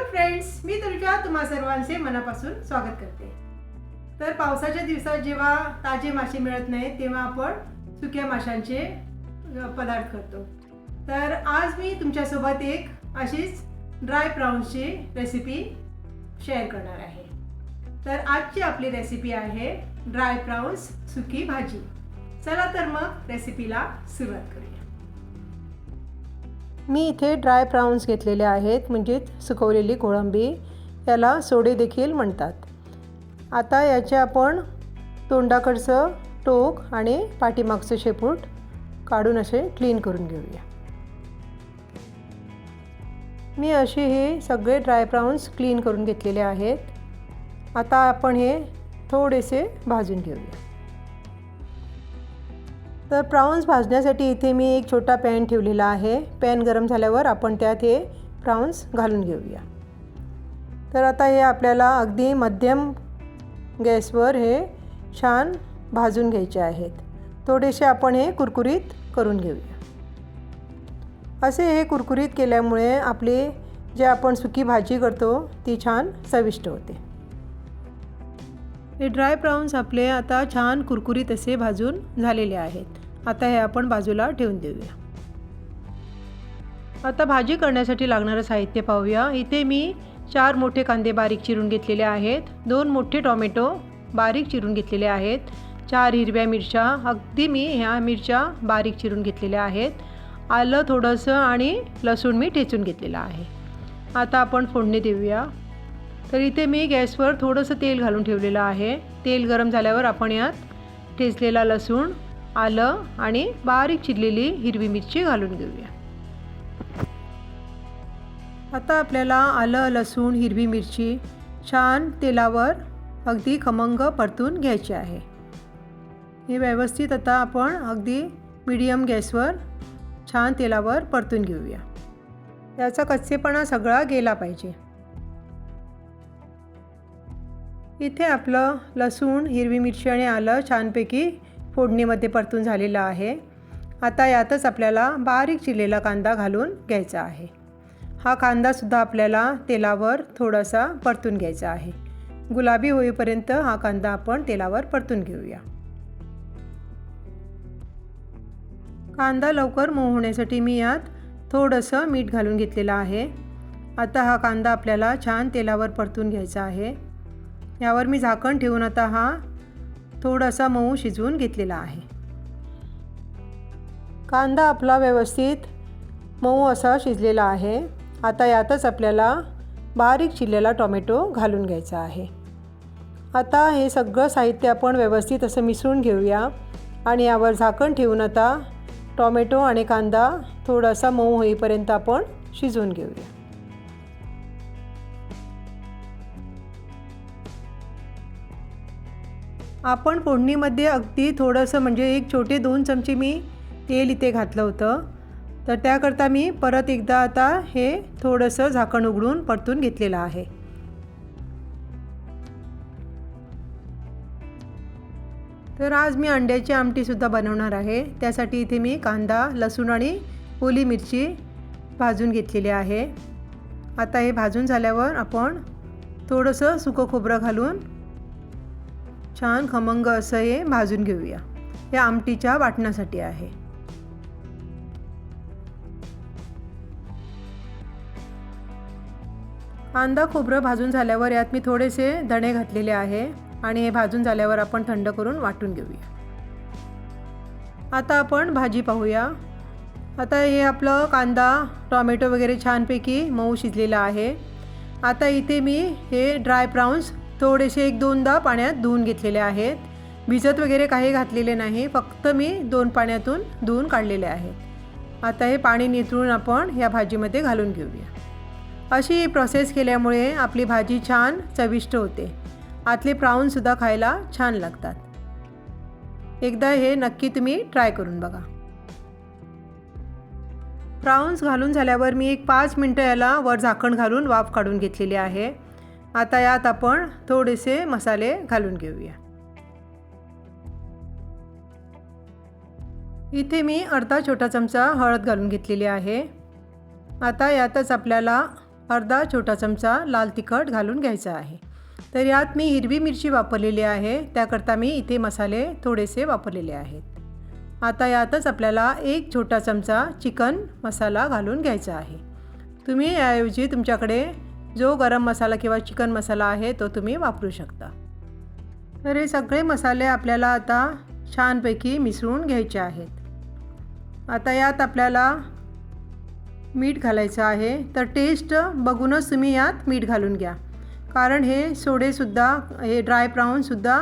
Friends, मी तुमच्या तुम्हा सर्वांचे मनापासून स्वागत करते। तर पावसाच्या दिवसात जेव्हा ताजे मासे मिळत नाहीत तेव्हा आपण सुक्या माशांचे पदार्थ करतो। तर आज मी तुमच्यासोबत एक अशीच ड्राय प्रॉन्सची रेसिपी शेअर करणार आहे। तर आजची आपली रेसिपी आहे ड्राय प्रॉन्स सुकी भाजी। चला तर मग रेसिपीला सुरुवात करूया। मी इथे ड्राय प्रॉन्स घेतलेले आहेत, म्हणजे सुकवलेली कोळंबी, याला सोडे देखील म्हणतात। आता याचे आपण तोंडाकडचं टोक आणि पाठीमागचं शेपूट काढून असे क्लीन करून घेऊया। मी असे हे सगळे ड्राय प्रॉन्स क्लीन करून घेतलेले आहेत। आता आपण हे थोडेसे भाजून घेऊया। तर प्रॉन्स भाजण्यासाठी इथे मी एक छोटा पॅन ठेवलेला आहे। पॅन गरम झाल्यावर आपण त्यात हे प्रॉन्स घालून घेऊया। तर आता हे आपल्याला अगदी मध्यम गॅसवर हे छान भाजून घ्यायचे आहेत। थोडेसे आपण हे कुरकुरीत करून घेऊया। असे हे कुरकुरीत केल्यामुळे आपली जे आपण सुकी भाजी करतो ती छान चविष्ट होते। हे ड्राय प्रॉन्स आपले आता छान कुरकुरीत असे भाजून झालेले आहेत। आता हे आपण बाजूला ठेवून देऊया। आता भाजी करण्यासाठी लागणारे साहित्य पाहूया। इथे मी 4 मोठे कांदे बारीक चिरून घेतलेले आहेत, 2 मोठे टोमॅटो बारीक चिरून घेतलेले आहेत, 4 हिरव्या मिरच्या, अगदी मी ह्या मिरच्या बारीक चिरून घेतलेल्या आहेत, आलं थोडंसं आणि लसूण मी ठेचून घेतलेलं आहे। आता आपण फोडणी देऊया। तर इथे मी गॅसवर थोडंसं तेल घालून ठेवलेलं आहे। तेल गरम झाल्यावर आपण यात ठेचलेला लसूण, आलं आणि बारीक चिरलेली हिरवी मिरची घालून घेऊया। आता आपल्याला आलं, लसूण, हिरवी मिरची छान तेलावर अगदी खमंग परतून घ्यायचे आहे। हे व्यवस्थित आता आपण अगदी मीडियम गॅसवर छान तेलावर परतून घेऊया। याचा कच्चेपणा सगळा गेला पाहिजे। इथे आपलं लसूण, हिरवी मिरची आणि आलं छानपैकी फोडणीमध्ये परतून झालेलं आहे। आता यातच आपल्याला बारीक चिरलेला कांदा घालून घ्यायचा आहे। हा कांदासुद्धा आपल्याला तेलावर थोडासा परतून घ्यायचा आहे। गुलाबी होईपर्यंत हा कांदा आपण तेलावर परतून घेऊया। कांदा लवकर मऊ होण्यासाठी मी यात थोडंसं मीठ घालून घेतलेलं आहे। आता हा कांदा आपल्याला छान तेलावर परतून घ्यायचा आहे। यावर मी झाकण ठेवून आता हा थोडासा मऊ शिजवून घेतलेला आहे। कांदा आपला व्यवस्थित मऊ असा शिजलेला आहे। आता यातच आपल्याला बारीक चिरलेला टोमॅटो घालून घ्यायचा आहे। आता हे सगळं साहित्य आपण व्यवस्थित असं मिसळून घेऊया आणि यावर झाकण ठेवून आता टोमॅटो आणि कांदा थोडासा मऊ होईपर्यंत आपण शिजवून घेऊया। आपण फोडणीमध्ये अगदी थोडंसं म्हणजे एक छोटे 2 चमचे मी तेल इथे घातलं होतं। तर त्याकरता मी परत एकदा आता हे थोडंसं झाकण उघडून परतून घेतलेलं आहे। तर आज मी अंड्याची आमटीसुद्धा बनवणार आहे। त्यासाठी इथे मी कांदा, लसूण आणि ओली मिरची भाजून घेतलेली आहे। आता हे भाजून झाल्यावर आपण थोडंसं सुकं खोबरं घालून छान खमंग असं हे भाजून घेऊया। या आमटीच्या वाटणासाठी आहे। कांदा खोबरं भाजून झाल्यावर यात मी थोडेसे धणे घातलेले आहे आणि हे भाजून झाल्यावर आपण थंड करून वाटून घेऊया। आता आपण भाजी पाहूया। आता हे आपलं कांदा, टोमॅटो वगैरे छानपैकी मऊ शिजलेलं आहे। आता इथे मी हे ड्राय प्रॉन्स थोडेसे 1-2दा पाण्यात धुवून घेतलेले आहेत। भिजत वगैरे काही घातलेले नाही, फक्त मी 2 पाण्यातून धुवून काढलेले आहेत। आता हे पाणी निथळून आपण या भाजीमध्ये घालून घेऊया। अशी प्रोसेस केल्यामुळे आपली भाजी छान चविष्ट होते। आतले प्रॉन्ससुद्धा खायला छान लागतात। एकदा हे नक्की तुम्ही ट्राय करून बघा। प्रॉन्स घालून झाल्यावर मी एक 5 मिनटं याला वर झाकण घालून वाफ काढून घेतलेली आहे। आता यात आपण थोडेसे मसाले घालून घेऊया। इथे मी अर्धा छोटा चमचा हळद घालून घेतलेली आहे। आता यातच आपल्याला अर्धा छोटा चमचा लाल तिखट घालून घ्यायचा आहे। तर यात मी हिरवी मिरची वापरलेली आहे, त्याकरता मी इथे मसाले थोडेसे वापरलेले आहेत। आता यातच आपल्याला 1 छोटा चमचा चिकन मसाला घालून घ्यायचा आहे। तुम्ही याऐवजी तुमच्याकडे जो गरम मसाला किंवा चिकन मसाला आहे तो तुम्ही वापरू शकता। तर हे सगळे मसाले आपल्याला आता छानपैकी मिसळून घ्यायचे आहेत। आता यात आपल्याला मीठ घालायचं आहे, तर टेस्ट बघूनच तुम्ही यात मीठ घालून घ्या, कारण हे सोडेसुद्धा हे ड्राय प्राऊनसुद्धा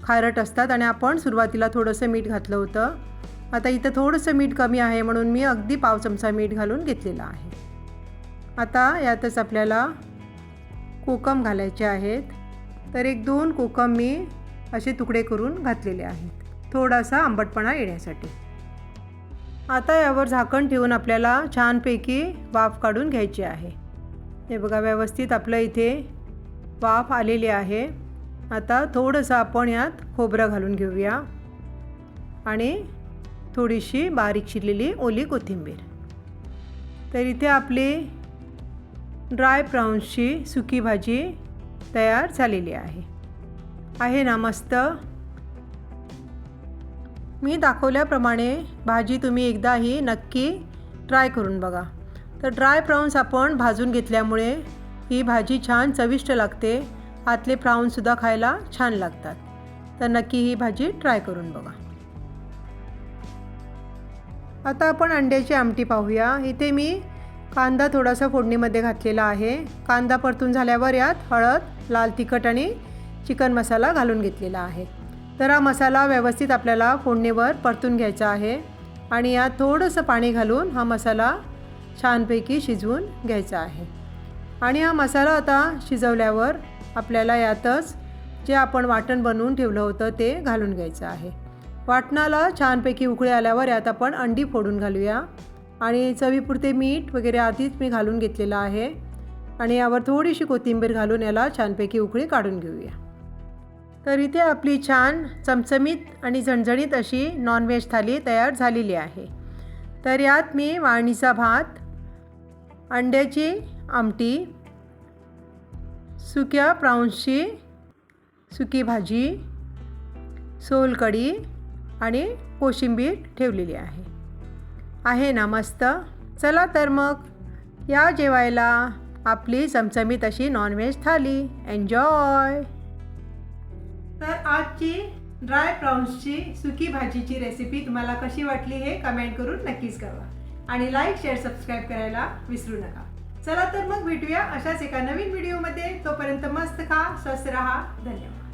खारट असतात आणि आपण सुरुवातीला थोडंसं मीठ घातलं होतं। आता इथं थोडंसं मीठ कमी आहे म्हणून मी अगदी पाव चमचा मीठ घालून घेतलेलं आहे। आता यातच आपल्याला कोकम घालायचे आहेत, तर 1-2 कोकम मी असे तुकडे करून घातलेले आहेत, थोडासा आंबटपणा येण्यासाठी। आता यावर झाकण ठेवून आपल्याला छानपैकी वाफ काढून घ्यायची आहे। हे बघा, व्यवस्थित आपलं इथे वाफ आलेली आहे। आता थोडंसं आपण यात खोबरं घालून घेऊया आणि थोडीशी बारीक चिरलेली ओली कोथिंबीर। तर इथे आपली ड्राय प्राऊन्सची सुकी भाजी तयार झालेली आहे ना मस्त। मी दाखवल्याप्रमाणे भाजी तुम्ही एकदाही नक्की ट्राय करून बघा। तर ड्राय प्राऊन्स आपण भाजून घेतल्यामुळे ही भाजी छान चविष्ट लागते, आतले प्राऊन्ससुद्धा खायला छान लागतात। तर नक्की ही भाजी ट्राय करून बघा। आता आपण अंड्याची आमटी पाहूया। इथे मी कांदा थोडासा फोडणीमध्ये घातलेला आहे। कांदा परतून झाल्यावर यात हळद, लाल तिखट आणि चिकन मसाला घालून घेतलेला आहे। तर हा मसाला व्यवस्थित आपल्याला फोडणीवर परतून घ्यायचा आहे आणि यात थोडंसं पाणी घालून हा मसाला छानपैकी शिजवून घ्यायचा आहे। आणि हा मसाला आता शिजवल्यावर आपल्याला यातच जे आपण वाटण बनवून ठेवलं होतं ते घालून घ्यायचं आहे। वाटणाला छानपैकी उकळी आल्यावर यात आपण अंडी फोडून घालूया आणि चवीपुरते मीठ वगैरे आधीच मी घालून घेतलेलं आहे आणि यावर थोडीशी कोथिंबीर घालून याला छानपैकी उकळी काढून घेऊया। तर इथे आपली छान चमचमीत आणि झणझणीत अशी नॉनव्हेज थाली तयार झालेली आहे। तर यात मी वाळणीचा भात, अंड्याची आमटी, सुक्या प्राऊन्सची सुकी भाजी, सोलकढी आणि कोशिंबीर ठेवलेली आहे ना मस्त। चला तर मग या जेवायला आपली चमचमीत अशी नॉनव्हेज थाली। एन्जॉय। तर आजची ड्राय प्राऊन्सची सुकी भाजीची रेसिपी तुम्हाला कशी वाटली हे कमेंट करून नक्कीच कळवा आणि लाईक, शेअर, सबस्क्राईब करायला विसरू नका। चला तर मग भेटूया अशाच एका नवीन व्हिडिओमध्ये। तोपर्यंत मस्त खा, स्वस्थ रहा। धन्यवाद।